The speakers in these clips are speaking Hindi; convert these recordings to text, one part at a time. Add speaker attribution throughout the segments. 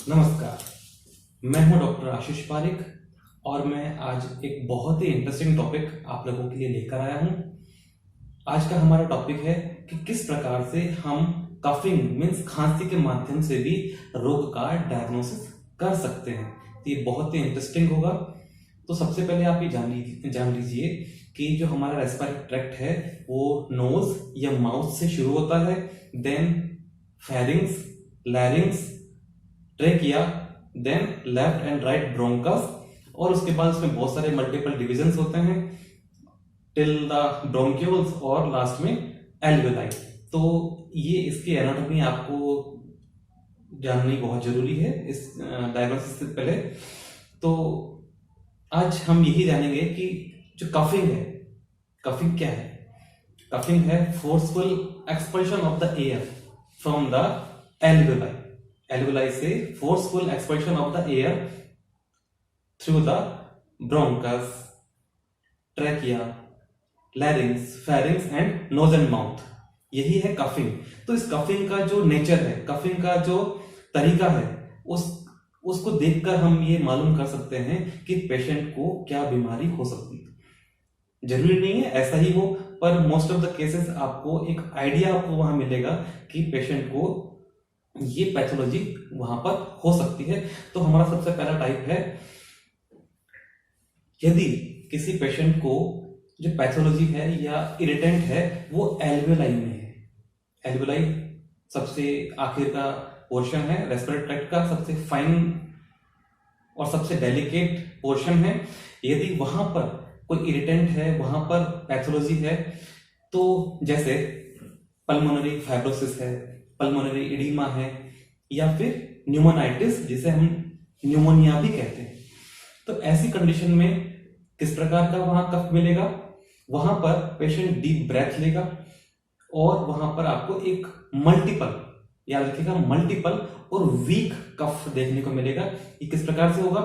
Speaker 1: नमस्कार, मैं हूं डॉक्टर आशीष पारिक और मैं आज एक बहुत ही इंटरेस्टिंग टॉपिक आप लोगों के लिए लेकर आया हूं। आज का हमारा टॉपिक है कि किस प्रकार से हम कफिंग मीन्स खांसी के माध्यम से भी रोग का डायग्नोसिस कर सकते हैं। तो ये बहुत ही इंटरेस्टिंग होगा। तो सबसे पहले आप ये जान लीजिए कि जो हमारा रेस्पिरेटरी ट्रैक्ट है वो नोज या माउथ से शुरू होता है, then pharynx, larynx, trachea, then left and right bronchus, और उसके बाद उसमें बहुत सारे मल्टीपल डिविजन्स होते हैं टिल द ब्रोंक्यूल्स और लास्ट में एल्वेलाई। तो ये इसकी एनाटॉमी आपको जाननी बहुत जरूरी है इस डायग्नोसिस से पहले। तो आज हम यही जानेंगे कि जो कफिंग है, कफिंग क्या है। कफिंग है forceful expulsion of the air from the alveoli. Alveoli से forceful expulsion of the air through the bronchus, trachea, larynx, pharynx and nose and mouth. यही है कफिंग। तो इस कफिंग का जो नेचर है, कफिंग का जो तरीका है, उसको देखकर हम ये मालूम कर सकते हैं कि पेशेंट को क्या बीमारी हो सकती है। जरूरी नहीं है ऐसा ही हो, पर मोस्ट ऑफ द केसेस आपको एक आइडिया आपको वहां मिलेगा कि पेशेंट को ये पैथोलॉजी वहां पर हो सकती है। तो हमारा सबसे पहला टाइप है, यदि किसी पेशेंट को जो पैथोलॉजी है या इरिटेंट है वो एल्वेलाई में है। एल्वेलाई सबसे आखिर का पोर्शन है रेस्पिरेटरी ट्रैक्ट का, सबसे फाइन और सबसे डेलिकेट पोर्शन है। यदि वहां पर कोई इरिटेंट है, वहां पर पैथोलॉजी है, तो जैसे पल्मोनरी फाइब्रोसिस है, पल्मोनरी एडिमा है, या फिर न्यूमोनाइटिस जिसे हम न्यूमोनिया भी कहते हैं, तो ऐसी कंडीशन में किस प्रकार का वहां कफ मिलेगा। वहां पर पेशेंट डीप ब्रेथ लेगा और वहां पर आपको एक मल्टीपल, याद रखिएगा, मल्टीपल और वीक कफ देखने को मिलेगा। ये किस प्रकार से होगा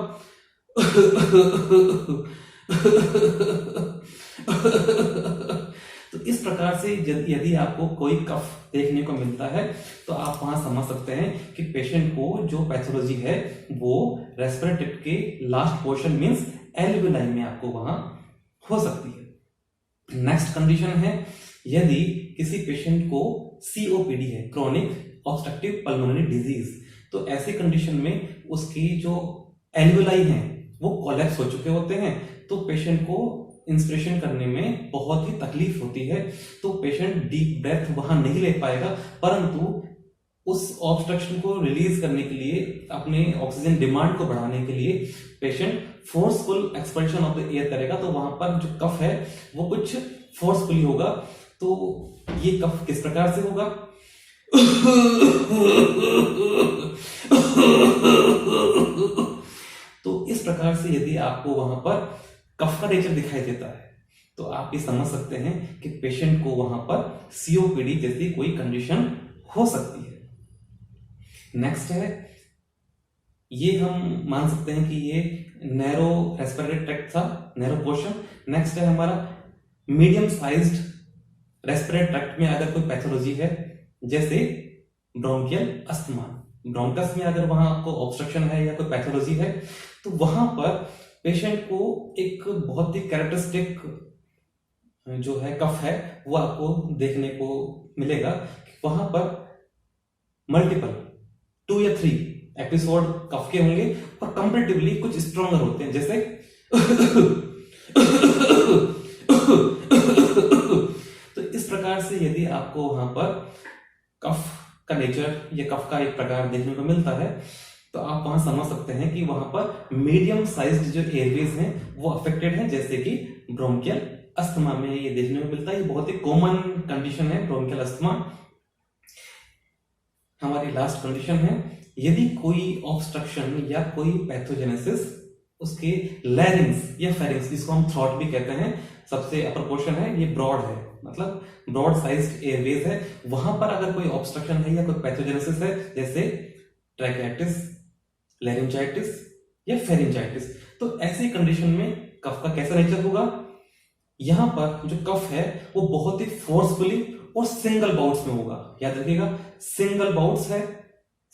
Speaker 1: तो इस प्रकार से यदि आपको कोई कफ देखने को मिलता है तो आप वहां समझ सकते हैं कि पेशेंट को जो पैथोलॉजी है वो रेस्पिरेटरी के लास्ट पोर्शन मींस एल्वेलाई में आपको वहां हो सकती है। नेक्स्ट कंडीशन है, यदि किसी पेशेंट को सीओपीडी है, क्रोनिक ऑब्स्ट्रक्टिव पल्मोनरी डिजीज, तो ऐसी कंडीशन में उसकी जो एल्वेलाई हैं वो कोलैप्स हो चुके होते हैं, तो पेशेंट को इंस्पिरेशन करने में बहुत ही तकलीफ होती है। तो पेशेंट डीप ब्रेथ वहां नहीं ले पाएगा, परंतु उस ऑब्स्ट्रक्शन को रिलीज करने के लिए, अपने ऑक्सीजन डिमांड को बढ़ाने के लिए patient forceful expulsion of the air करेगा। तो वहां पर जो कफ है वो कुछ फोर्सफुली होगा। तो ये कफ किस प्रकार से होगा तो इस प्रकार से यदि आपको वहां पर कफ का नेचर दिखाई देता है तो आप ये समझ सकते हैं कि पेशेंट को वहां पर सीओपीडी जैसी कोई कंडीशन हो सकती है। नेक्स्ट है, ये हम मान सकते हैं कि ये नैरो रेस्पिरेटरी ट्रैक्ट था, नैरो पोर्शन। नेक्स्ट है हमारा मीडियम साइज्ड रेस्पिरेटरी ट्रैक्ट में अगर कोई पैथोलॉजी है, जैसे ब्रोंकियल अस्थमा, ब्रोंकस में अगर वहां आपको ऑब्स्ट्रक्शन है या कोई पैथोलॉजी है, तो वहां पर पेशेंट को एक बहुत ही कैरेक्टरिस्टिक जो है कफ है वो आपको देखने को मिलेगा कि वहां पर मल्टीपल 2 या 3 एपिसोड कफ के होंगे और कंपैरेटिवली कुछ स्ट्रॉन्गर होते हैं, जैसे तो इस प्रकार से यदि आपको वहां पर कफ का नेचर या कफ का एक प्रकार देखने को मिलता है तो आप वहां समझ सकते हैं कि वहां पर मीडियम साइज्ड जो एयरवेज हैं वो अफेक्टेड हैं, जैसे कि ब्रोंकियल अस्थमा में ये देखने को मिलता है। ये बहुत ही कॉमन कंडीशन है ब्रोंकियल अस्थमा। हमारी लास्ट कंडीशन है, यदि कोई ऑब्स्ट्रक्शन या कोई पैथोजेनेसिस उसके लैरिंग्स या फेरिंग्स, जिसको हम थ्रॉट भी कहते हैं, सबसे अपर पोर्शन है, ये ब्रॉड है, मतलब ब्रॉड साइज्ड एयरवेज है, वहां पर अगर कोई ऑब्स्ट्रक्शन है या कोई पैथोजेनेसिस है, जैसे ट्रैकियाटिस, लैरिंजाइटिस या फेरिंजाइटिस, तो ऐसी कंडीशन में कफ का कैसा नेचर होगा। यहां पर जो कफ है वो बहुत ही फोर्सफुली और सिंगल बाउट्स में होगा। याद रखिएगा, सिंगल बाउट्स है,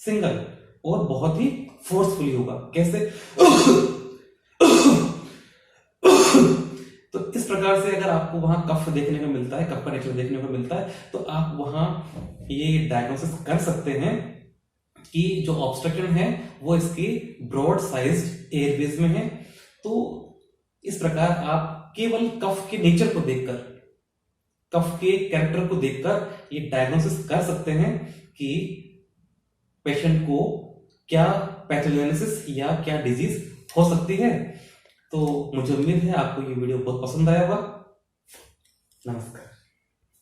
Speaker 1: सिंगल और बहुत ही फोर्सफुली होगा। कैसे? तो इस प्रकार से अगर आपको वहां कफ देखने को मिलता है, कफ का नेचर देखने को मिलता है, तो आप वहां ये डायग्नोसिस कर सकते हैं कि जो ऑब्स्ट्रक्शन है वो इसकी ब्रॉड साइज्ड एयरवेज में है। तो इस प्रकार आप केवल कफ के नेचर को देखकर, कफ के कैरेक्टर को देखकर ये डायग्नोसिस कर सकते हैं कि पेशेंट को क्या पैथोजेनेसिस या क्या डिजीज हो सकती है। तो मुझे उम्मीद है आपको ये वीडियो बहुत पसंद आया होगा। नमस्कार।